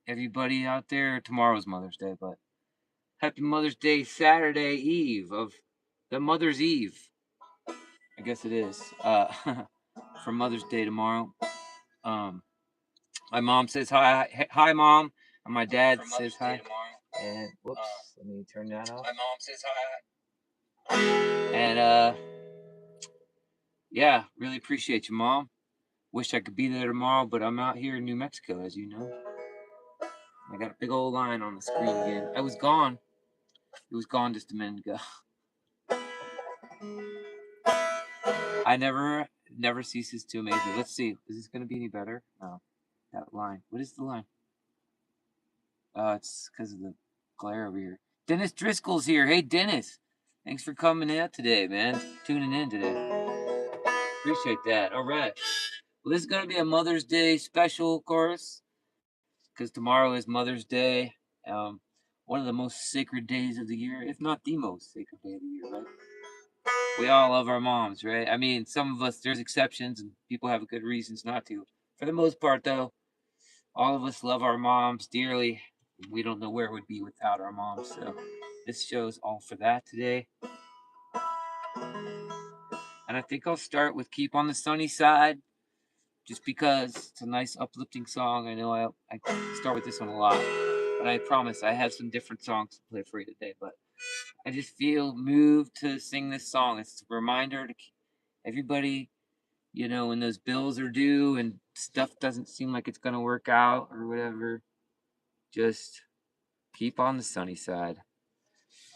everybody out there. Tomorrow's Mother's Day, but happy Mother's Day Saturday Eve of the Mother's Eve. I guess it is. For Mother's Day tomorrow. My mom says hi, Mom, and my dad says hi. And whoops, let me turn that off. My mom says hi. And yeah, really appreciate you, Mom. Wish I could be there tomorrow, but I'm out here in New Mexico, as you know. I got a big old line on the screen again. I was gone. It was gone just a minute ago. I never ceases to amaze me. Let's see. Is this going to be any better? No. That line. What is the line? It's because of the glare over here. Dennis Driscoll's here. Hey, Dennis. Thanks for coming out today, man. Tuning in today. Appreciate that. All right. Well, this is going to be a Mother's Day special, of course, because tomorrow is Mother's Day. One of the most sacred days of the year, if not the most sacred day of the year, right? We all love our moms, right? I mean, some of us, there's exceptions, and people have good reasons not to. For the most part, though, all of us love our moms dearly. We don't know where we'd be without our moms, so this show's all for that today. And I think I'll start with Keep on the Sunny Side, just because it's a nice uplifting song. I know I start with this one a lot, but I promise I have some different songs to play for you today, but I just feel moved to sing this song. It's a reminder to everybody, you know, when those bills are due and stuff doesn't seem like it's going to work out or whatever, just keep on the sunny side.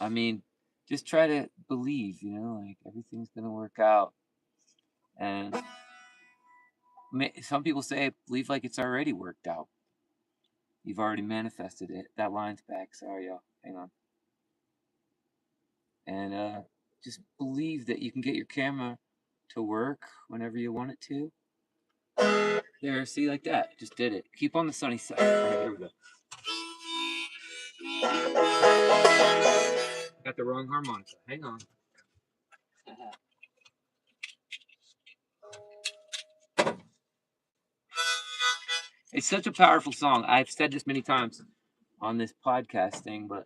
I mean, just try to believe, you know, like everything's going to work out. And some people say, believe like it's already worked out. You've already manifested it. That line's back. Sorry, y'all. Hang on. And just believe that you can get your camera to work whenever you want it to. There, see, like that. Just did it. Keep on the sunny side. All right, here we go. Got the wrong harmonica. Hang on. It's such a powerful song. I've said this many times on this podcast thing, but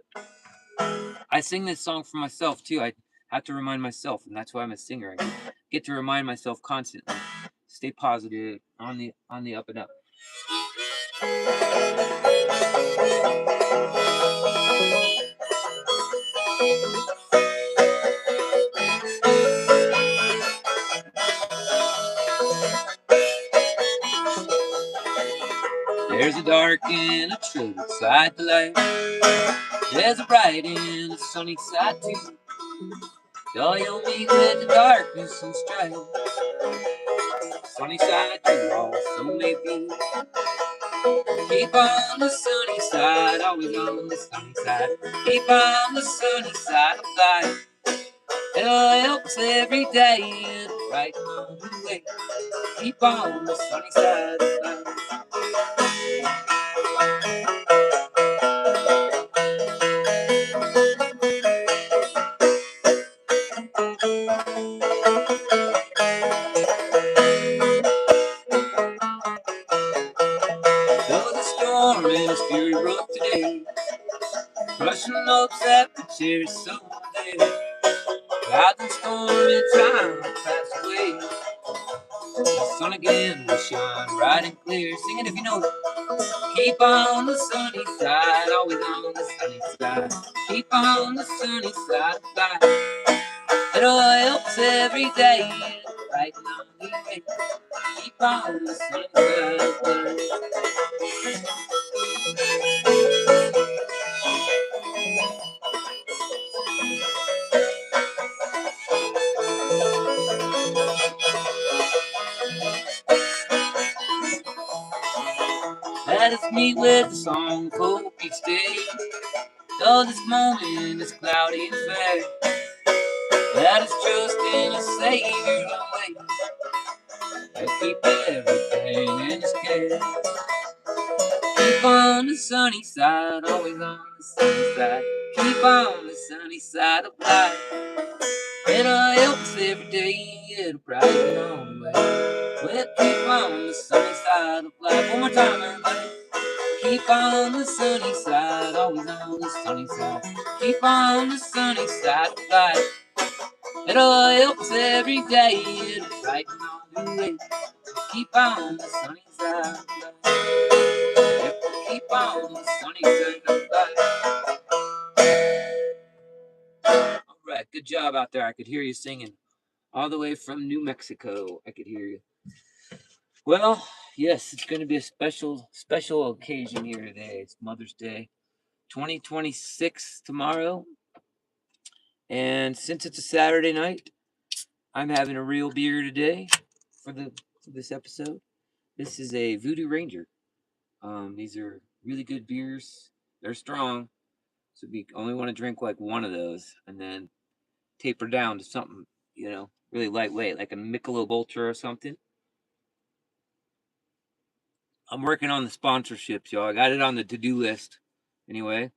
I sing this song for myself too. I have to remind myself, and that's why I'm a singer. I get to remind myself constantly. Stay positive, on the up and up. There's a dark and a troubled side to life. There's a bright and a sunny side too. Though you'll meet with the darkness and strife, sunny side too also may be. Keep on the sunny side, always on the sunny side. Keep on the sunny side of life. It'll help us every day, right along the way. Keep on the sunny side of life. Though the storm and its fury broke today, crushing hopes that the cherish someday. Clouds and stormy time pass away. The sun again will shine bright and clear. Sing it if you know it. Keep on the sunny side, always on the sunny side. Keep on the sunny side of life. It'll help us every day, right along the way. Keep on the sunny side of life. Let us meet with a song of hope each day. Though this moment is cloudy and fair, let us trust in a Savior's way. And keep everything in His care. Keep on the sunny side, always on the sunny side. Keep on the sunny side of life. It'll help us every day, it'll brighten on the way. We'll keep on the sunny side of life. One more time, everybody. Keep on the sunny side, always on the sunny side. Keep on the sunny side of life. It'll help us every day, it'll brighten all the way. Keep on the sunny side of life. Keep on the sunny side of life. All right, good job out there. I could hear you singing all the way from New Mexico. I could hear you. Well, yes, it's going to be a special occasion here today. It's Mother's Day, 2026 tomorrow. And since it's a Saturday night, I'm having a real beer today for this episode. This is a Voodoo Ranger. These are really good beers. They're strong, so we only want to drink like one of those, and then taper down to something, really lightweight, like a Michelob Ultra or something. I'm working on the sponsorships, y'all. I got it on the to-do list. Anyway,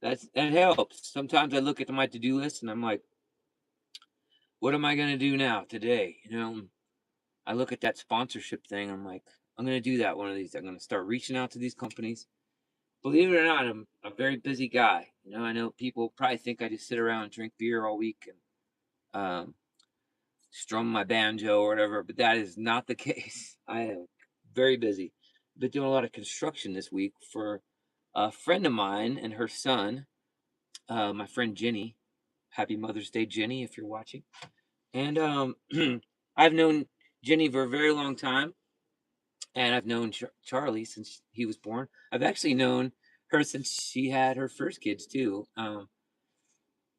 that helps. Sometimes I look at my to-do list and I'm like, what am I gonna do now today? I look at that sponsorship thing. I'm like, I'm gonna do that one of these. I'm gonna start reaching out to these companies. Believe it or not, I'm a very busy guy. I know people probably think I just sit around and drink beer all week and strum my banjo or whatever, but that is not the case. I am very busy. Been doing a lot of construction this week for a friend of mine and her son, my friend Jenny. Happy Mother's Day, Jenny, if you're watching. And I've known Jenny for a very long time, and I've known Charlie since he was born. I've actually known her since she had her first kids too.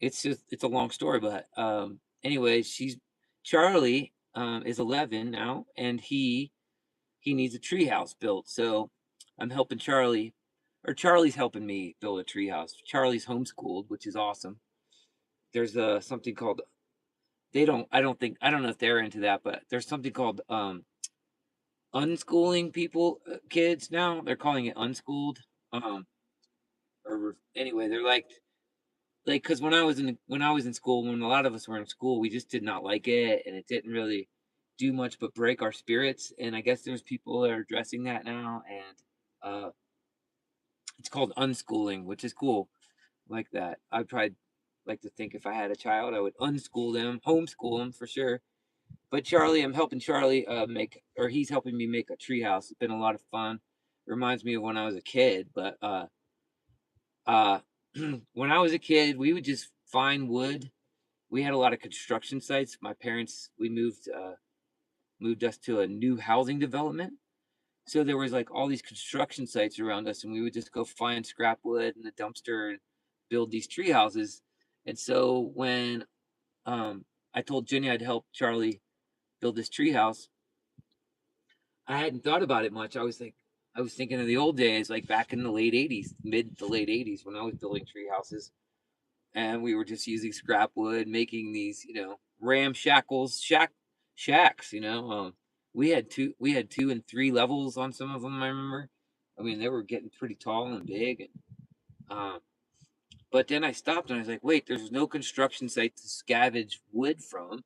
It's a long story, but anyway, Charlie is 11 now, and he needs a treehouse built. So I'm helping Charlie, or Charlie's helping me build a treehouse. Charlie's homeschooled, which is awesome. There's something called I don't know if they're into that, but there's something called unschooling kids now. They're calling it unschooled. Or anyway, they're like because when I was in school, when a lot of us were in school, we just did not like it, and it didn't really do much but break our spirits. And I guess there's people that are addressing that now, and it's called unschooling, which is cool. Like that, I'd probably like to think if I had a child, I would unschool them, homeschool them for sure. But Charlie, I'm helping Charlie he's helping me make a treehouse. It's been a lot of fun. Reminds me of when I was a kid, but when I was a kid, we would just find wood. We had a lot of construction sites. My parents, we moved us to a new housing development. So there was like all these construction sites around us, and we would just go find scrap wood in the dumpster and build these tree houses. And so when I told Jenny I'd help Charlie build this tree house, I hadn't thought about it much. I was thinking of the old days, like back in the late 80s, mid to late 80s, when I was building tree houses. And we were just using scrap wood, making these, shacks. We had 2 and 3 levels on some of them. I remember. I mean, they were getting pretty tall and big. But then I stopped and I was like, wait, there's no construction site to scavenge wood from.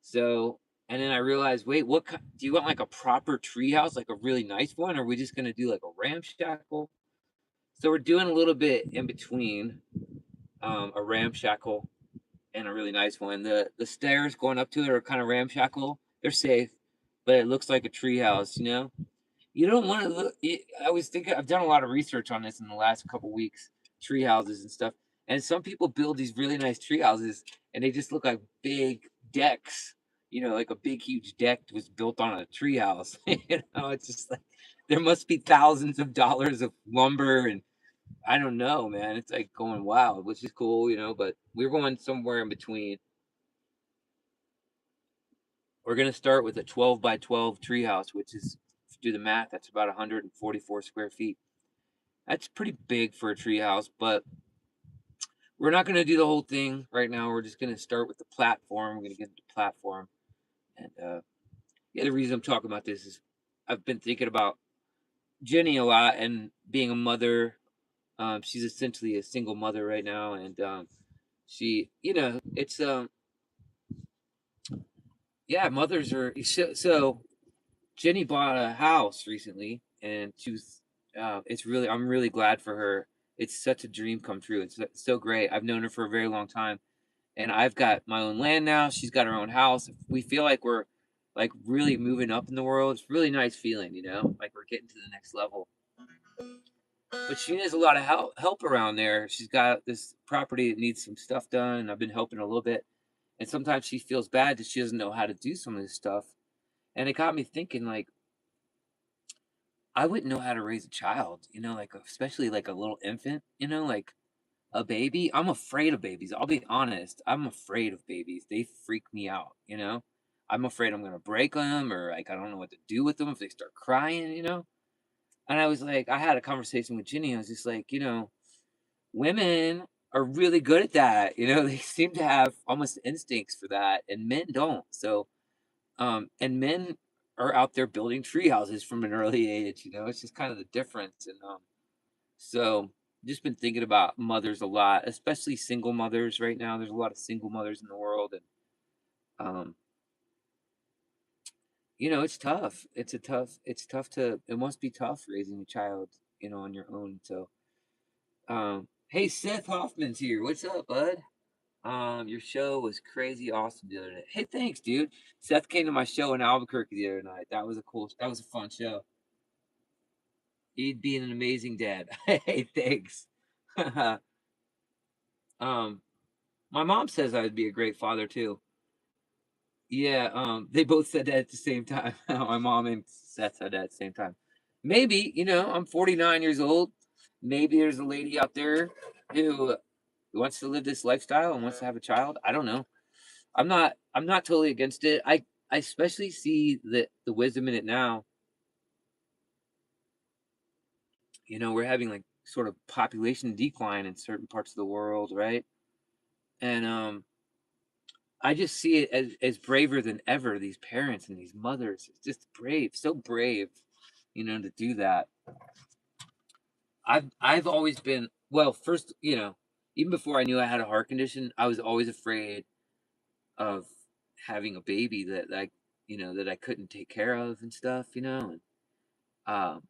So, and then I realized, wait, do you want like a proper tree house, like a really nice one, or are we just gonna do like a ramshackle? So we're doing a little bit in between, a ramshackle and a really nice one. The stairs going up to it are kind of ramshackle. They're safe, but it looks like a tree house. You don't want to look. I was thinking. I've done a lot of research on this in the last couple weeks, tree houses and stuff. And some people build these really nice tree houses, and they just look like big decks. Like a big, huge deck was built on a tree house. It's just like there must be thousands of dollars of lumber, and I don't know, man. It's like going wild, which is cool, But we're going somewhere in between. We're gonna start with a 12 by 12 treehouse, which is, if you do the math, that's about 144 square feet. That's pretty big for a treehouse, but we're not gonna do the whole thing right now. We're just gonna start with the platform. We're gonna get into the platform, and the reason I'm talking about this is I've been thinking about Jenny a lot and being a mother. She's essentially a single mother right now, and she, it's mothers are so. Jenny bought a house recently, and I'm really glad for her. It's such a dream come true. It's so great. I've known her for a very long time, and I've got my own land now. She's got her own house. We feel like we're like really moving up in the world. It's a really nice feeling, like we're getting to the next level. But she needs a lot of help around there. She's got this property that needs some stuff done, and I've been helping a little bit. And sometimes she feels bad that she doesn't know how to do some of this stuff. And it got me thinking, like, I wouldn't know how to raise a child, like especially like a little infant, like a baby. I'm afraid of babies. I'll be honest. I'm afraid of babies. They freak me out. I'm afraid I'm gonna break them, or like I don't know what to do with them if they start crying. And I was like, I had a conversation with Ginny. I was just like, women are really good at that. They seem to have almost instincts for that, and men don't. So, and men are out there building tree houses from an early age. It's just kind of the difference. And so just been thinking about mothers a lot, especially single mothers right now. There's a lot of single mothers in the world, and um, it's tough. It's tough it must be tough raising a child, on your own. So, hey, Seth Hoffman's here. What's up, bud? Your show was crazy awesome the other day. Hey, thanks, dude. Seth came to my show in Albuquerque the other night. That was a fun show. He'd be an amazing dad. Hey, thanks. um, my mom says I would be a great father too. Yeah, they both said that at the same time. My mom and Seth said that at the same time. Maybe, I'm 49 years old. Maybe there's a lady out there who wants to live this lifestyle and wants to have a child. I don't know. I'm not totally against it. I especially see the wisdom in it now. We're having like sort of population decline in certain parts of the world, right? And I just see it as braver than ever. These parents and these mothers, it's just brave, so brave, to do that. I've always been well. First, even before I knew I had a heart condition, I was always afraid of having a baby that I couldn't take care of and stuff. And um,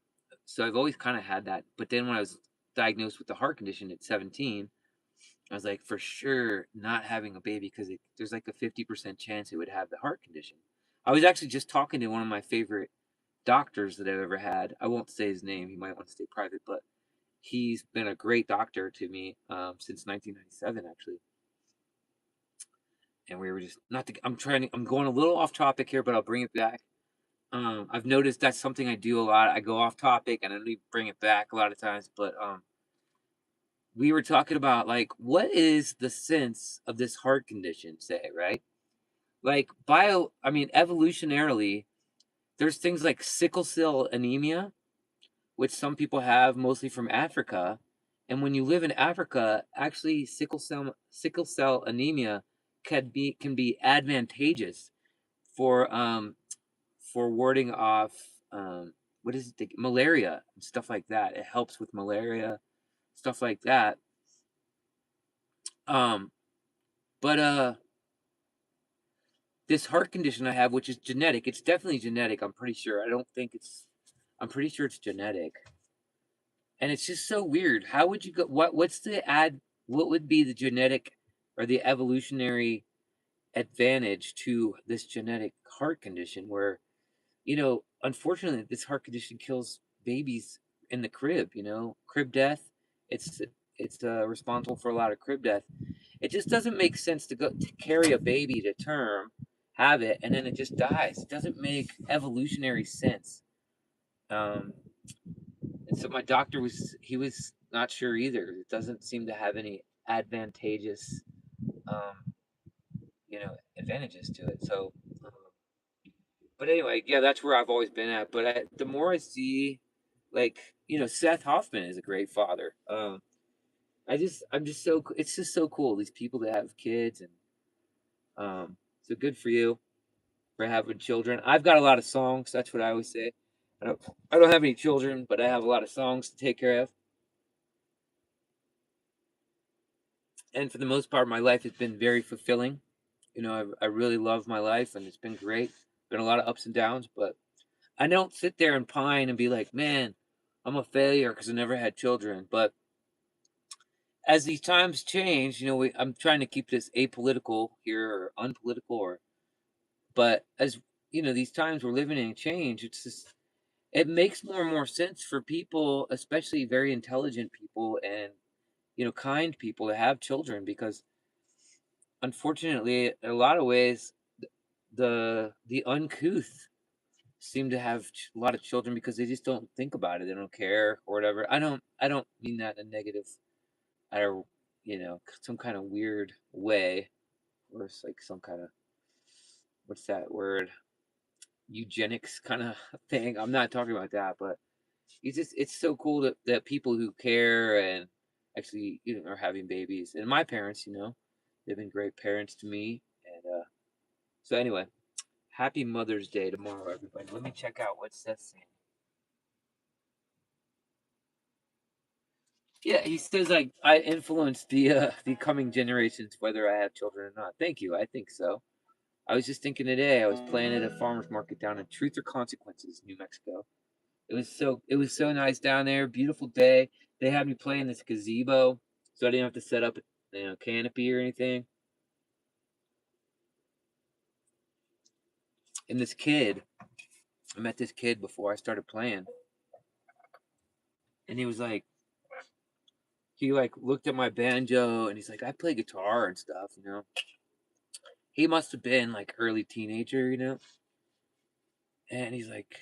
so I've always kind of had that. But then when I was diagnosed with the heart condition at 17, I was like, for sure, not having a baby because there's like a 50% chance it would have the heart condition. I was actually just talking to one of my favorite doctors that I've ever had. I won't say his name; he might want to stay private, but he's been a great doctor to me since 1997, actually. And we were just not. I'm going a little off topic here, but I'll bring it back. I've noticed that's something I do a lot. I go off topic and I need to bring it back a lot of times, but we were talking about like what is the sense of this heart condition, say, right? Like evolutionarily, there's things like sickle cell anemia, which some people have mostly from Africa. And when you live in Africa, actually sickle cell anemia can be advantageous for warding off what is it, malaria and stuff like that. It helps with malaria, stuff like that. Um, but this heart condition I have, which is genetic, it's definitely genetic. I'm pretty sure. I'm pretty sure it's genetic. And it's just so weird. How would you go? What would be the genetic or the evolutionary advantage to this genetic heart condition where, unfortunately, this heart condition kills babies in the crib, crib death. It's it's responsible for a lot of crib death. It just doesn't make sense to carry a baby to term, have it, and then it just dies. It doesn't make evolutionary sense. Um, and so my doctor was not sure either. It doesn't seem to have any advantageous, um, advantages to it. So, but anyway, yeah, that's where I've always been at. But the more I see, like, Seth Hoffman is a great father. It's just so cool. These people that have kids, and so good for you for having children. I've got a lot of songs. That's what I always say. I don't have any children, but I have a lot of songs to take care of. And for the most part, my life has been very fulfilling. I really love my life, and it's been great. Been a lot of ups and downs, but I don't sit there and pine and be like, man, I'm a failure because I never had children. But as these times change, I'm trying to keep this apolitical here or unpolitical, but as these times we're living in change. It's just it makes more and more sense for people, especially very intelligent people and kind people, to have children because unfortunately, in a lot of ways, the uncouth seem to have a lot of children because they just don't think about it. They don't care or whatever. I don't mean that in a negative, or some kind of weird way, or it's like some kind of what's that word, eugenics kind of thing. I'm not talking about that, but it's so cool that people who care and actually are having babies. And my parents, they've been great parents to me. And so anyway, happy Mother's Day tomorrow, everybody. Let me check out what Seth's saying. Yeah, he says I influenced the coming generations whether I have children or not. Thank you. I think so. I was just thinking today. I was playing at a farmers market down in Truth or Consequences, New Mexico. It was so nice down there. Beautiful day. They had me play in this gazebo, so I didn't have to set up a canopy or anything. And this kid, I met this kid before I started playing, and he looked at my banjo and he's like, I play guitar and stuff. He must have been like early teenager. And he's like,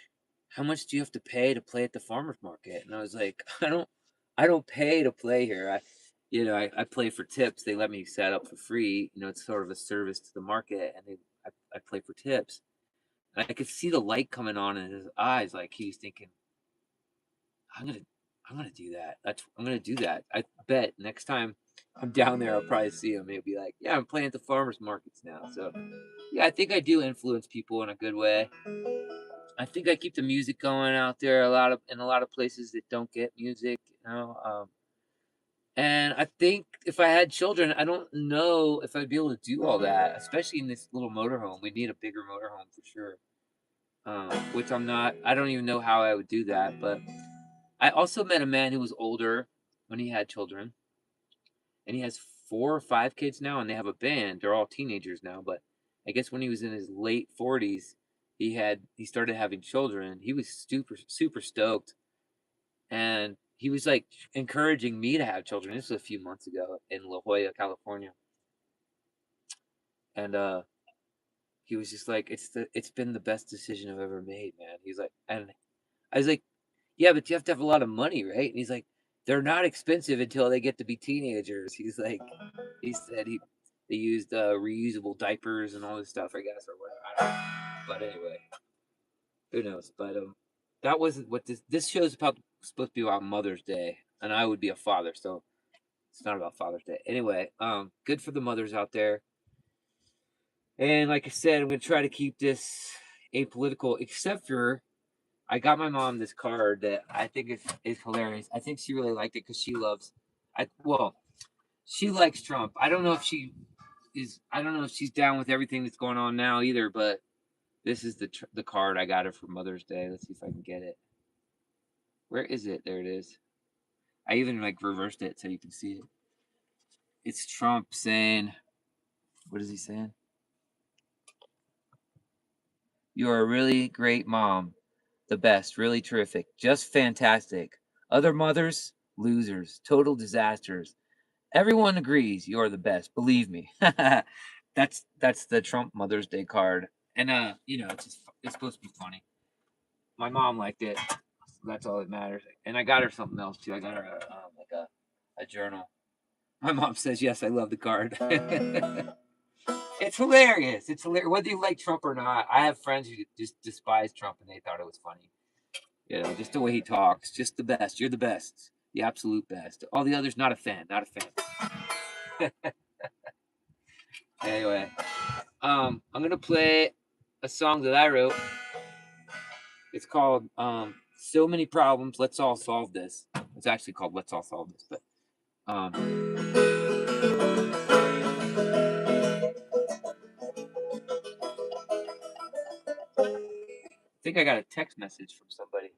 how much do you have to pay to play at the farmer's market? And I was like, I don't pay to play here. I play for tips. They let me set up for free. It's sort of a service to the market, and I play for tips. And I could see the light coming on in his eyes, like he was thinking, I'm gonna I'm gonna do that. I'm gonna do that. I bet next time I'm down there, I'll probably see him. He'll be like, yeah, I'm playing at the farmers markets now. So yeah, I think I do influence people in a good way. I think I keep the music going out there in a lot of places that don't get music. And I think if I had children, I don't know if I'd be able to do all that, especially in this little motorhome. We need a bigger motorhome for sure. Which I'm not. I don't even know how I would do that. But I also met a man who was older when he had children, and he has 4 or 5 kids now, and they have a band. They're all teenagers now, but I guess when he was in his late 40s, he started having children. He was super super stoked, and he was like encouraging me to have children. This was a few months ago in La Jolla, California, and he was just like, it's been the best decision I've ever made, man. He's like, and I was like, yeah, but you have to have a lot of money, right? And he's like, they're not expensive until they get to be teenagers. He's like, he said they used reusable diapers and all this stuff, I guess, or whatever. I don't know. But anyway, who knows? But that wasn't what this show is about. Supposed to be about Mother's Day, and I would be a father, so it's not about Father's Day. Anyway, good for the mothers out there. And like I said, I'm gonna try to keep this apolitical, except for I got my mom this card that I think is hilarious. I think she really liked it because she loves. She likes Trump. I don't know if she is. I don't know if she's down with everything that's going on now either. But this is the card I got her for Mother's Day. Let's see if I can get it. Where is it? There it is. I even reversed it so you can see it. It's Trump saying, what is he saying? You're a really great mom. The best, really terrific, just fantastic. Other mothers, losers, total disasters. Everyone agrees you're the best, believe me. That's the Trump Mother's Day card. And it's supposed to be funny. My mom liked it. So that's all that matters. And I got her something else too. I got her a journal. My mom says, yes, I love the card. It's hilarious. It's hilarious. Whether you like Trump or not, I have friends who just despise Trump and they thought it was funny. Just the way he talks, just the best. You're the best, the absolute best. All the others, not a fan, not a fan. Anyway, I'm gonna play a song that I wrote. It's called "So Many Problems. Let's All Solve This." It's actually called "Let's All Solve This," but I think I got a text message from somebody.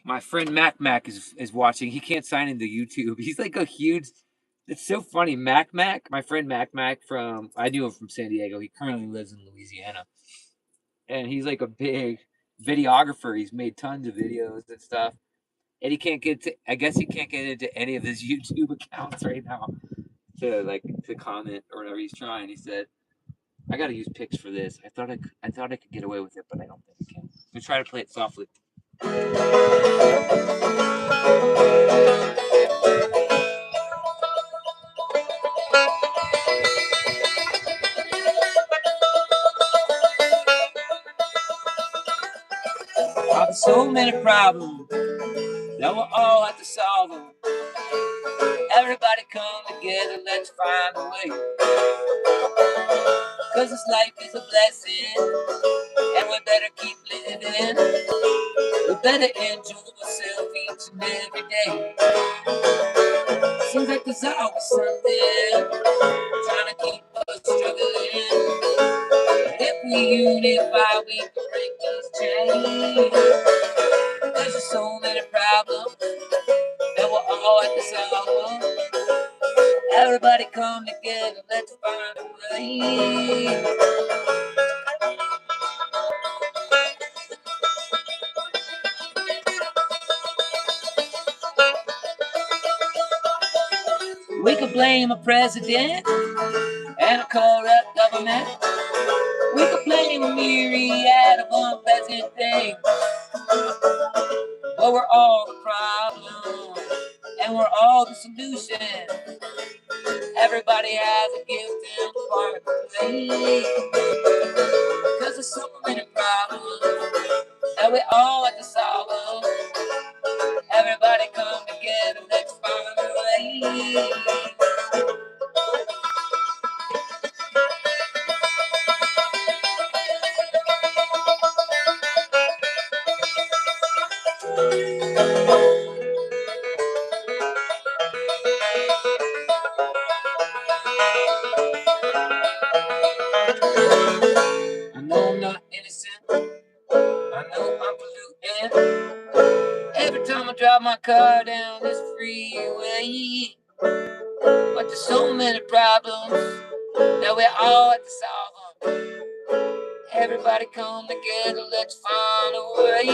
My friend Mac is watching. He can't sign into YouTube. He's like a huge. It's so funny. My friend Mac from I knew him from San Diego. He currently lives in Louisiana, and he's like a big videographer. He's made tons of videos and stuff. And he can't get to. I guess he can't get into any of his YouTube accounts right now to comment or whatever he's trying. He said, "I got to use pics for this. I thought I could get away with it, but I don't think I can." We try to play it softly. So many problems that we'll all have to solve them. Everybody come together, let's find a way. Cause this life is a blessing, and we better keep living. We better enjoy ourselves each and every day. Seems like there's always something trying to keep us struggling. But if we unify, we can break these chains. There's just so many problems that we're all at the solve. Everybody come together, let's find a way. We could blame a president and a corrupt government. We could blame a myriad of unpleasant things. But we're all the problem, and we're all the solution. Everybody has a gift and part to play. Cause there's so many problems that we all have to solve. Everybody come together, let's find a way. I know I'm not innocent. I know I'm polluting. Every time I drive my car down this freeway. But there's so many problems that we all have to solve them. Everybody come together, let's find a way.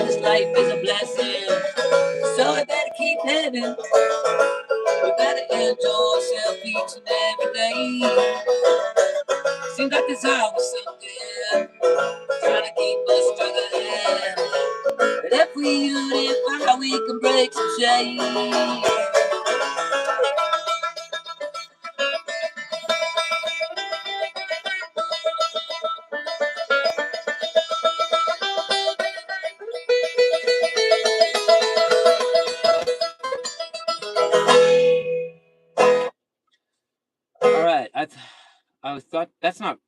This life is a blessing, so we better keep living. We better enjoy ourselves each and every day. Seems like there's always something trying to keep us struggling. But if we unify, we can break some chains. All right, I thought that's not.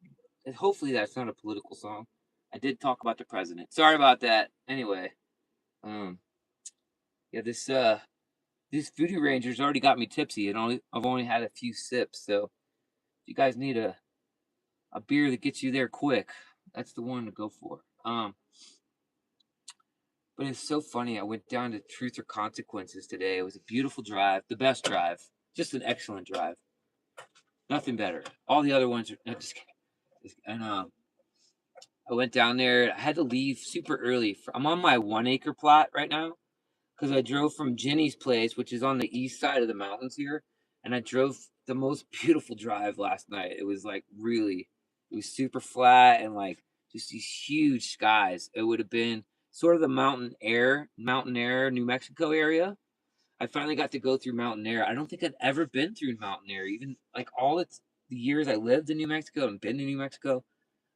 Hopefully, that's not a political song. I did talk about the president. Sorry about that. Anyway, yeah, these Voodoo Rangers already got me tipsy, and I've only had a few sips. So, if you guys need a beer that gets you there quick, that's the one to go for. But it's so funny. I went down to Truth or Consequences today. It was a beautiful drive, the best drive, just an excellent drive. Nothing better. All the other ones are no, just kidding. And I went down there. I had to leave super early. I'm on my 1 acre plot right now because I drove from Jenny's place, which is on the east side of the mountains here, and I drove the most beautiful drive last night. It was like it was super flat and like just these huge skies. It would have been sort of the Mountain Air, New Mexico area. I finally got to go through Mountain Air. I don't think I'd ever been through Mountain Air, even like the years I lived in New Mexico and been to New Mexico.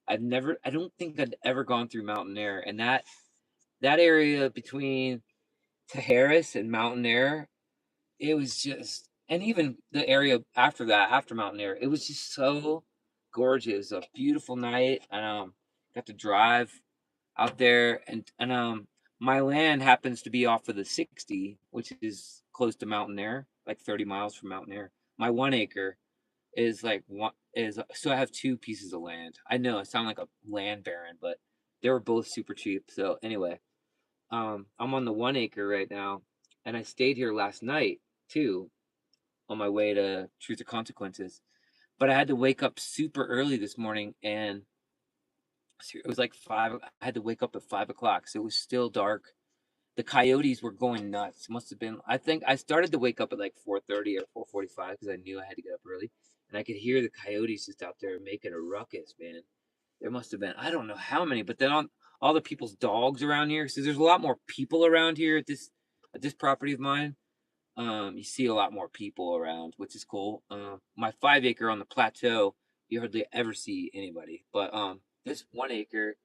I don't think I'd ever gone through Mountain Air, and that area between Tajares and Mountain Air, it was just, and even the area after that, after Mountain Air, it was just so gorgeous. A beautiful night, and got to drive out there, and my land happens to be off of the 60, which is close to Mountain Air, like 30 miles from Mountain Air. My 1 acre is like one is so I have two pieces of land. I know I sound like a land baron, but they were both super cheap. So anyway, I'm on the 1 acre right now, and I stayed here last night too on my way to Truth or Consequences. But I had to wake up super early this morning, and it was like 5. I had to wake up at 5 o'clock, so it was still dark. The coyotes were going nuts. Must have been. I think I started to wake up at like 4:30 or 4:45 because I knew I had to get up early, and I could hear the coyotes just out there making a ruckus. Man, there must have been. I don't know how many, but then on all the people's dogs around here. So there's a lot more people around here at this property of mine. You see a lot more people around, which is cool. My 5 acre on the plateau, you hardly ever see anybody. But this 1 acre,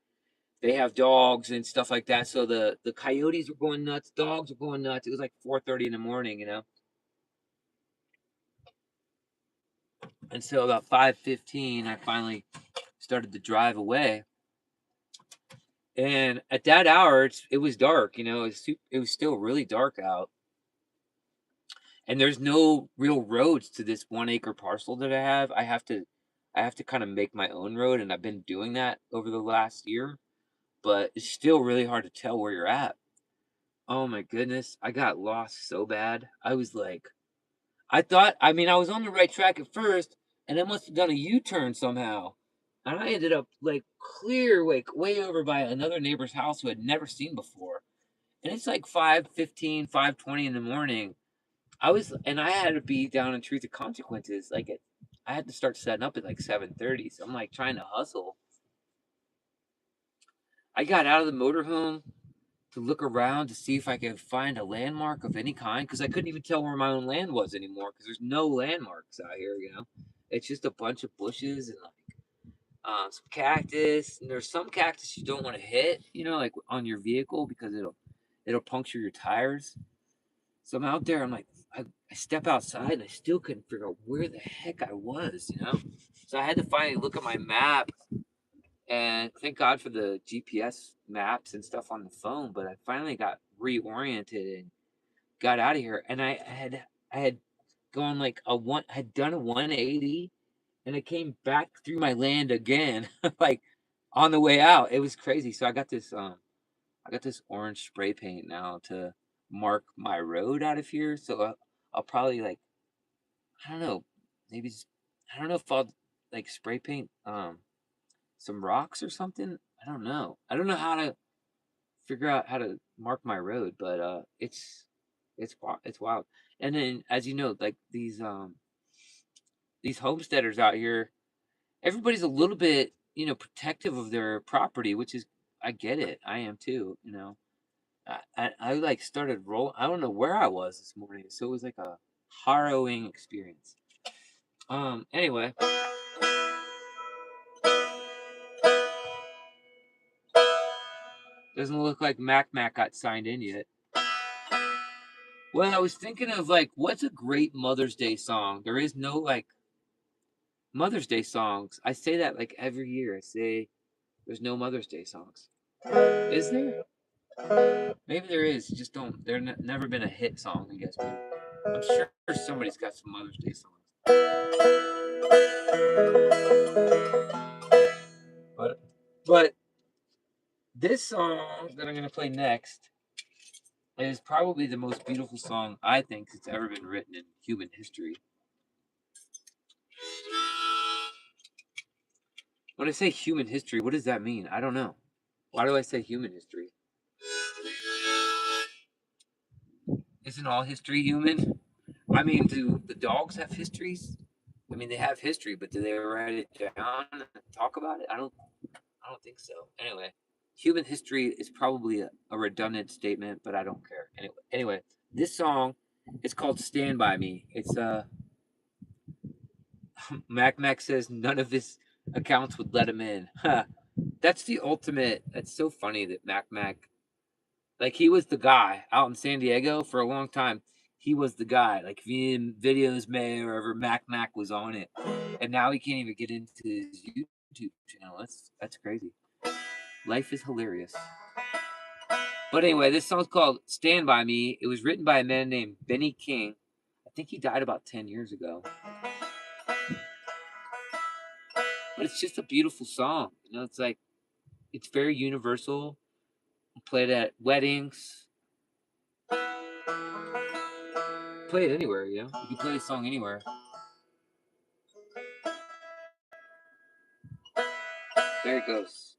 they have dogs and stuff like that. So the coyotes were going nuts, dogs were going nuts. It was like 4:30 in the morning, you know. And so about 5:15, I finally started to drive away. And at that hour, it was dark, you know. It was still really dark out. And there's no real roads to this 1 acre parcel that I have. I have to kind of make my own road, and I've been doing that over the last year, but it's still really hard to tell where you're at. Oh my goodness, I got lost so bad. I was like, I mean, I was on the right track at first, and I must have done a U-turn somehow. And I ended up like clear, like way over by another neighbor's house who I'd never seen before. And it's like 5:15, 5:20 in the morning. I had to be down in Truth of Consequences. I had to start setting up at like 7:30. So I'm like trying to hustle. I got out of the motorhome to look around to see if I could find a landmark of any kind because I couldn't even tell where my own land was anymore because there's no landmarks out here, you know. It's just a bunch of bushes and like some cactus. And there's some cactus you don't want to hit, you know, like on your vehicle because it'll puncture your tires. So I'm out there. I step outside and I still couldn't figure out where the heck I was, you know? So I had to finally look at my map and thank God for the GPS maps and stuff on the phone. But I finally got reoriented and got out of here. And I had gone like I had done a 180 and I came back through my land again, like on the way out. It was crazy. So I got this orange spray paint now to mark my road out of here. So I'll probably like I don't know, maybe I don't know if I'll like spray paint some rocks or something. I don't know. I don't know how to figure out how to mark my road, but it's wild. And then as you know, like these homesteaders out here, everybody's a little bit, you know, protective of their property, which is I get it. I am too, you know. I like started roll. I don't know where I was this morning, so it was like a harrowing experience. Anyway, doesn't look like Mac got signed in yet. Well, I was thinking of like, what's a great Mother's Day song? There is no like Mother's Day songs. I say that like every year. I say there's no Mother's Day songs. Is there? Maybe there is. Just don't. Never been a hit song. I guess. Maybe. I'm sure somebody's got some Mother's Day songs. But but this song that I'm gonna play next is probably the most beautiful song I think that's ever been written in human history. When I say human history, what does that mean? I don't know. Why do I say human history? Isn't all history human? I mean, do the dogs have histories? I mean, they have history, but do they write it down and talk about it? I don't think so. Anyway, human history is probably a redundant statement, but I don't care. Anyway, this song is called "Stand by Me." It's Mac says none of his accounts would let him in. That's the ultimate. That's so funny that Mac, like he was the guy out in San Diego for a long time. He was the guy. Like if you videos may or ever Mac was on it, and now he can't even get into his YouTube channel. That's crazy. Life is hilarious. But anyway, this song's called Stand By Me. It was written by a man named Benny King. I think he died about 10 years ago. But it's just a beautiful song. You know, it's like, it's very universal. Played at weddings. Play it anywhere, you know? You can play this song anywhere. There it goes.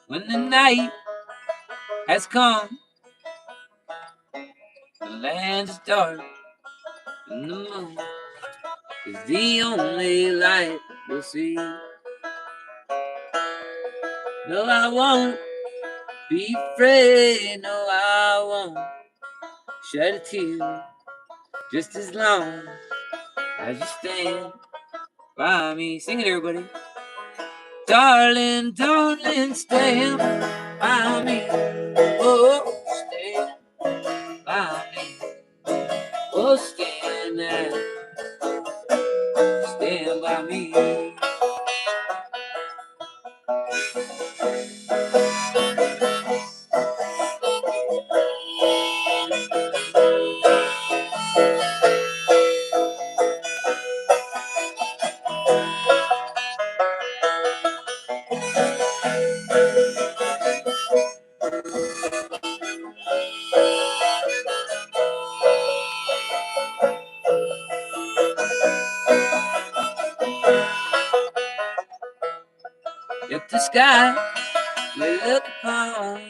When the night has come, the land is dark, and the moon is the only light we'll see. No, I won't be afraid. No, I won't shed a tear. Just as long as you stand by me. Sing it, everybody. Darling, darling, stand by me. Oh, stand by me. Oh, stand there. Stand by me. If the sky we look upon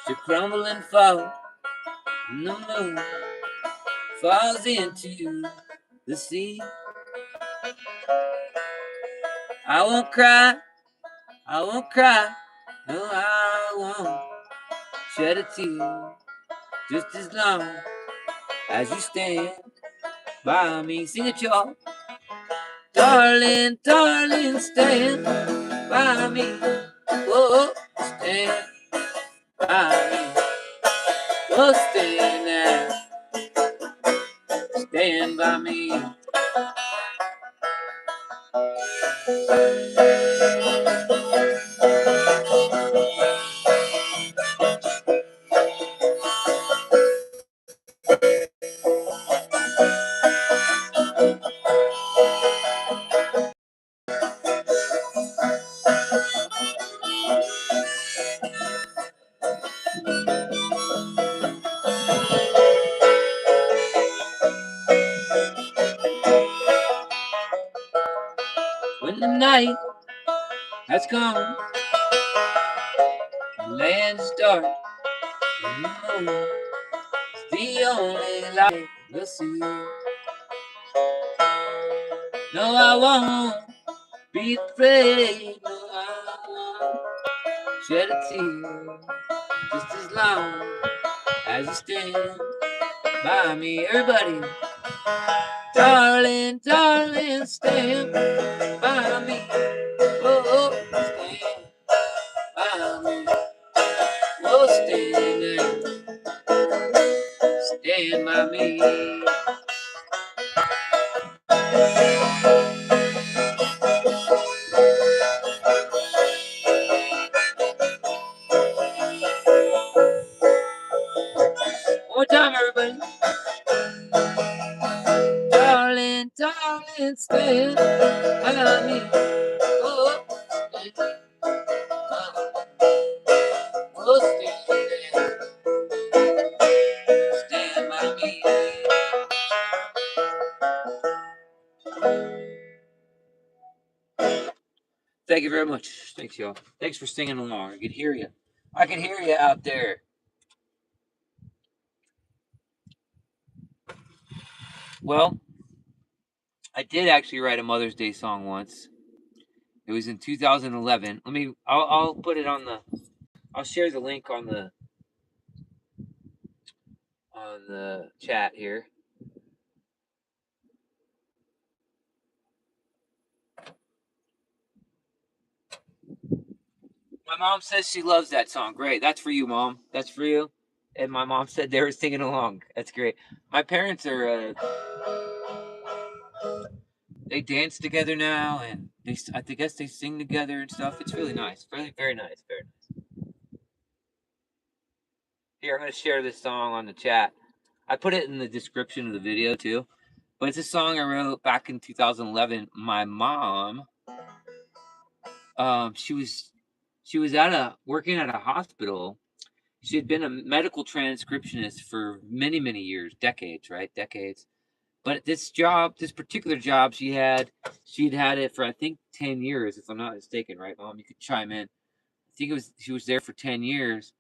should crumble and fall, and the moon falls into the sea, I won't cry, I won't cry, no, I won't shed a tear. Just as long as you stand by me. Sing it, y'all. Darling, darling, stand by me. Oh, stand by me. Oh, stand there. Stand by me. When the night has come, the land is dark, and the moon is the only light we'll see. No, I won't be afraid. No, I won't shed a tear. Just as long as you stand by me. Everybody, darling, darling, stand by me. Oh, stand by me. Oh, stand there. Stand by me. One more time, everybody. Darling, darling, stand by me. Oh, stand by me. Oh, stand there. Stand by me. Thank you very much. Thanks, y'all. Thanks for singing along. I can hear you. I can hear you out there. Well, I did actually write a Mother's Day song once. It was in 2011. I'll put it on the. I'll share the link on the chat here. My mom says she loves that song. Great. That's for you, Mom. That's for you. And my mom said they were singing along. That's great. My parents are, they dance together now, and I guess they sing together and stuff. It's really nice. Very, very nice. Very nice. Here, I'm going to share this song on the chat. I put it in the description of the video too. But it's a song I wrote back in 2011. My mom, she was working at a hospital. She had been a medical transcriptionist for many, many years, decades, right? Decades. But this particular job she'd had it for I think 10 years, if I'm not mistaken, right, Mom? You could chime in. I think she was there for 10 years.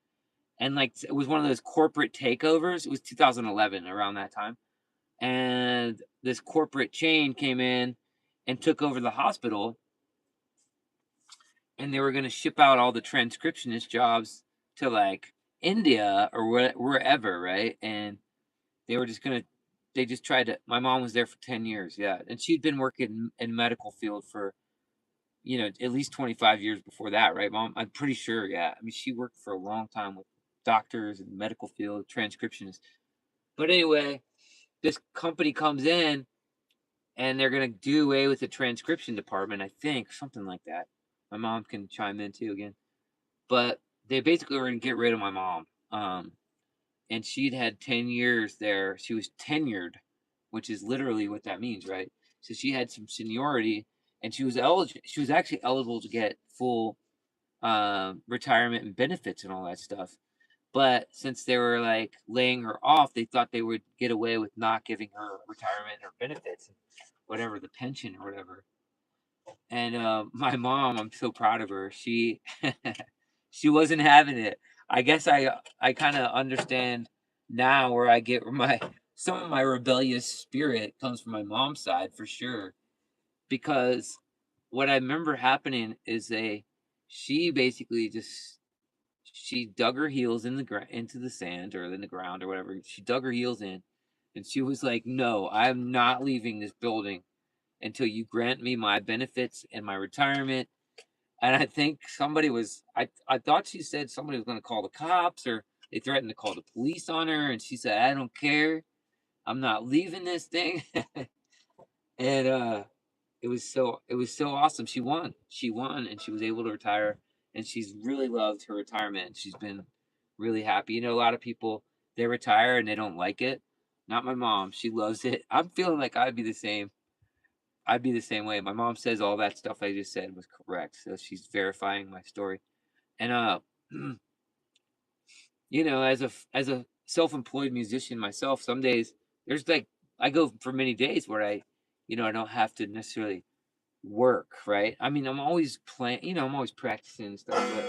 And like it was one of those corporate takeovers. It was 2011 around that time. And this corporate chain came in and took over the hospital, and they were going to ship out all the transcriptionist jobs to like India or wherever, right? And they were just going to they just tried to my mom was there for 10 years, yeah, and she'd been working in medical field for at least 25 years before that, right, Mom? I'm pretty sure, yeah. I mean, she worked for a long time with doctors and medical field transcriptionists. But anyway, this company comes in and they're going to do away with the transcription department, I think, something like that. My mom can chime in too again. But they basically were going to get rid of my mom. And she'd had 10 years there. She was tenured, which is literally what that means, right? So she had some seniority, and she was eligible. She was actually eligible to get full retirement and benefits and all that stuff. But since they were like laying her off, they thought they would get away with not giving her retirement or benefits, whatever, the pension or whatever. And my mom, I'm so proud of her. She she wasn't having it. I guess I kind of understand now where I get my some of my rebellious spirit comes from my mom's side for sure. Because what I remember happening is she basically just she dug her heels into the sand or in the ground or whatever. She dug her heels in, and she was like, "No, I'm not leaving this building until you grant me my benefits and my retirement." And I think I thought she said somebody was going to call the cops or they threatened to call the police on her. And she said, "I don't care. I'm not leaving this thing." And it was so awesome. She won and she was able to retire. And she's really loved her retirement. She's been really happy. A lot of people, they retire and they don't like it. Not my mom. She loves it. I'm feeling like I'd be the same. I'd be the same way. My mom says all that stuff I just said was correct, so she's verifying my story. And as a self-employed musician myself, some days there's like I go for many days where I don't have to necessarily work, right? I mean, I'm always playing, I'm always practicing and stuff, but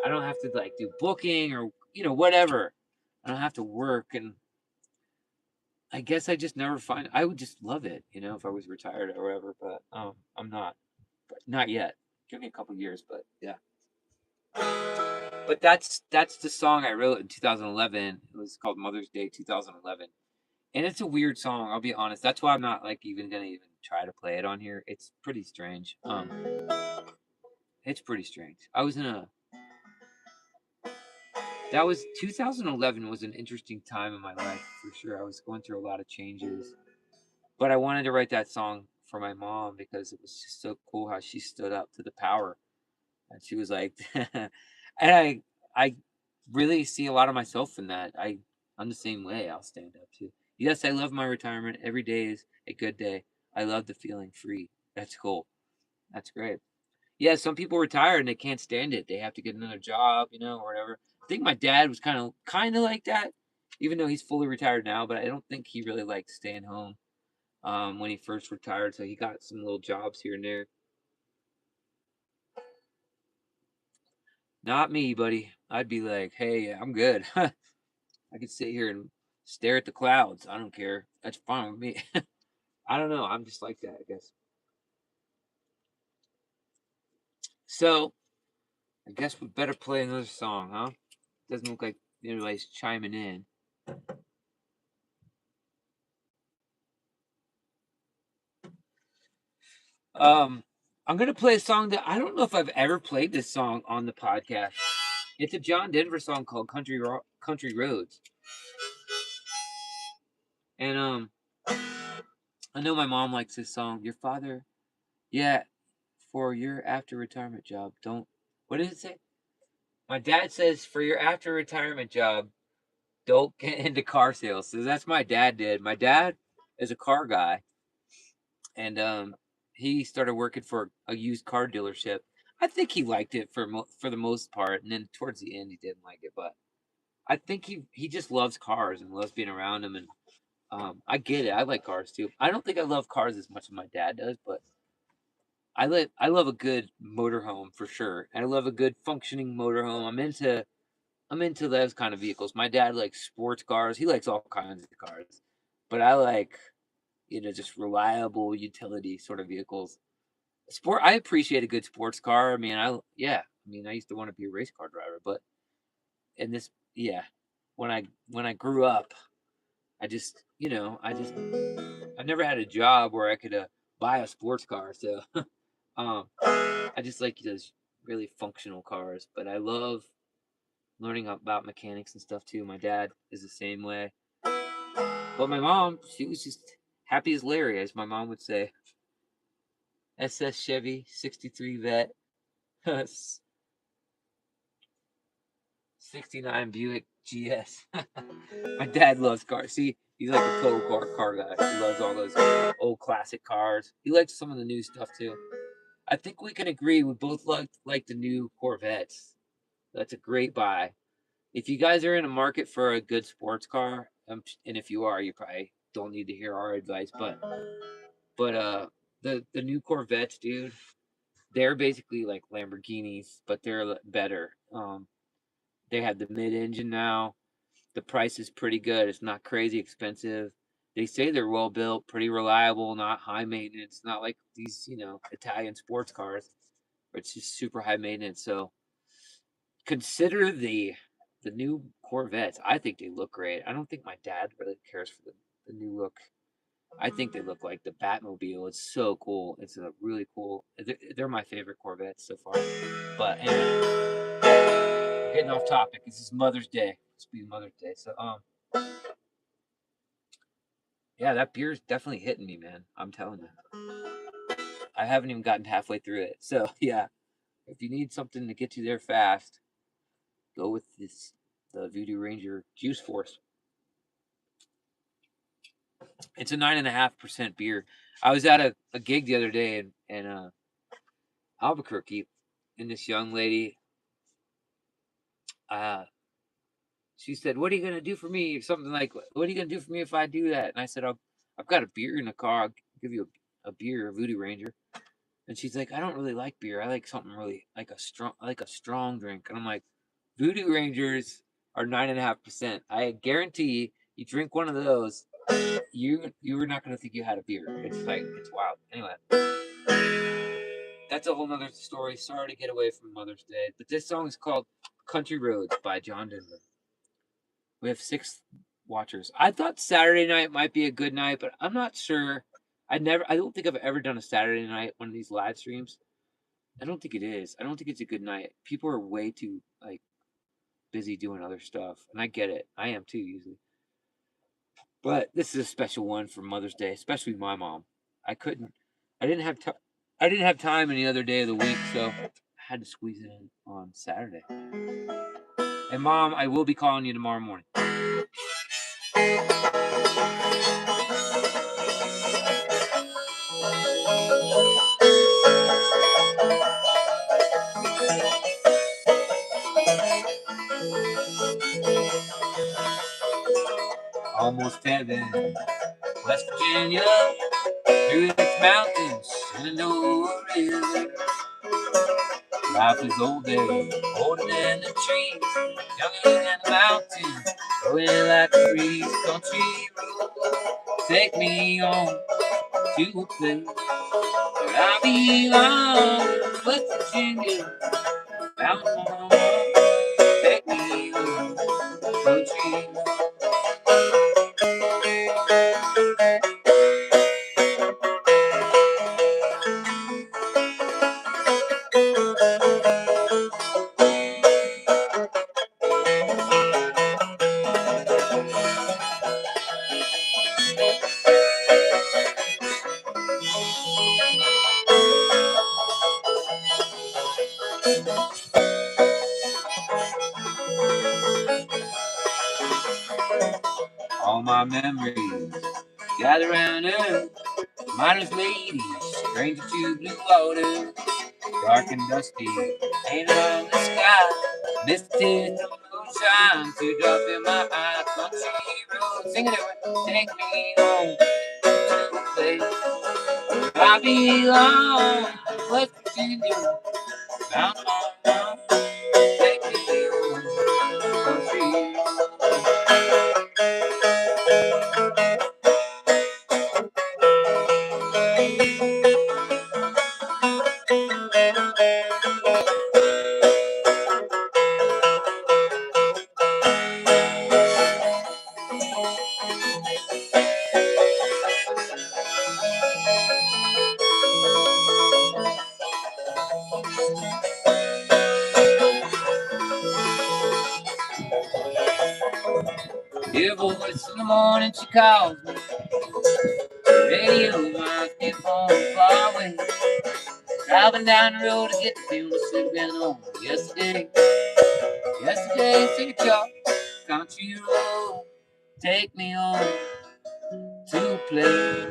I don't have to like do booking or whatever. I don't have to work, and I guess I just never find I would just love it, if I was retired or whatever, but I'm not. But not yet. Give me a couple years, but yeah. But that's the song I wrote in 2011. It was called Mother's Day 2011. And it's a weird song, I'll be honest. That's why I'm not like even gonna even try to play it on here. It's pretty strange. It's pretty strange. That was 2011 was an interesting time in my life for sure. I was going through a lot of changes. But I wanted to write that song for my mom because it was just so cool how she stood up to the power. And she was like, and I really see a lot of myself in that. I'm the same way. I'll stand up to. Yes, I love my retirement. Every day is a good day. I love the feeling free. That's cool. That's great. Yeah, some people retire and they can't stand it. They have to get another job, or whatever. I think my dad was kind of like that, even though he's fully retired now. But I don't think he really liked staying home when he first retired. So he got some little jobs here and there. Not me, buddy. I'd be like, hey, I'm good. I could sit here and stare at the clouds. I don't care. That's fine with me. I don't know. I'm just like that, I guess. So I guess we better play another song, huh? Doesn't look like anybody's chiming in. Um, I'm gonna play a song that I don't know if I've ever played this song on the podcast. It's a John Denver song called Country Roads. And I know my mom likes this song. Your father, yeah, for your after retirement job, don't. What does it say? My dad says for your after retirement job, don't get into car sales. So that's my dad did. My dad is a car guy, and he started working for a used car dealership. I think he liked it for the most part, and then towards the end he didn't like it. But I think he just loves cars and loves being around them. And I get it. I like cars too. I don't think I love cars as much as my dad does, but I love a good motorhome for sure. And I love a good functioning motorhome. I'm into those kind of vehicles. My dad likes sports cars. He likes all kinds of cars, but I like just reliable utility sort of vehicles. I appreciate a good sports car. I mean, I used to want to be a race car driver, but in this, yeah, when I grew up, I just, I never had a job where I could buy a sports car, so I just like those really functional cars. But I love learning about mechanics and stuff too. My dad is the same way, but my mom, she was just happy as Larry, as my mom would say. SS Chevy 63 vet. 69 Buick GS. My dad loves cars. See, he's like a total car guy. He loves all those old classic cars. He likes some of the new stuff too. I think we can agree we both like the new Corvettes. That's a great buy. If you guys are in a market for a good sports car, and if you are, you probably don't need to hear our advice. But the new Corvettes, dude, they're basically like Lamborghinis, but they're better. They have the mid-engine now. The price is pretty good. It's not crazy expensive. They say they're well built, pretty reliable, not high maintenance, not like these, Italian sports cars, where it's just super high maintenance. So consider the new Corvettes. I think they look great. I don't think my dad really cares for the new look. I think they look like the Batmobile. It's so cool. It's a really cool. They're my favorite Corvettes so far. But anyway, we're getting off topic. This is Mother's Day. It's be Mother's Day. So yeah, that beer's definitely hitting me, man. I'm telling you. I haven't even gotten halfway through it. So yeah, if you need something to get you there fast, go with the Voodoo Ranger Juice Force. It's a 9.5% beer. I was at a gig the other day in Albuquerque, and this young lady, she said, "What are you gonna do for me?" Or something like, "What are you gonna do for me if I do that?" And I said, "I've got a beer in the car. I'll give you a beer, a Voodoo Ranger." And she's like, "I don't really like beer. I like something really like a strong drink." And I'm like, "Voodoo Rangers are 9.5%. I guarantee you drink one of those, you were not gonna think you had a beer. It's wild." Anyway, that's a whole nother story. Sorry to get away from Mother's Day, but this song is called "Country Roads" by John Denver. We have 6 watchers. I thought Saturday night might be a good night, but I'm not sure. I don't think I've ever done a Saturday night one of these live streams. I don't think it is. I don't think it's a good night. People are way too busy doing other stuff, and I get it. I am too usually. But this is a special one for Mother's Day, especially my mom. I couldn't. I didn't have time. I didn't have time any other day of the week, so I had to squeeze it in on Saturday. And Mom, I will be calling you tomorrow morning. Almost heaven, West Virginia, through its mountains, Shenandoah River. Life is older than the trees, younger than the mountains, growing like a breeze. Country road, take me on to a place where I belong. West Virginia, out on take me on country road. my memories gather round her. Miner's ladies, stranger to blue water, dark and dusty, painted on the sky. Misty tears from moonshine, teardrop in my eye. Country road, sing it everywhere. Take me home to a place where I belong. West Virginia, mountain on mountain. Take me home, country Your voice in the morning, she calls me. Radio reminds me of home far away. Driving down the road to get the fuel to sleep in home. Yesterday, city talk, country road. Take me home to a place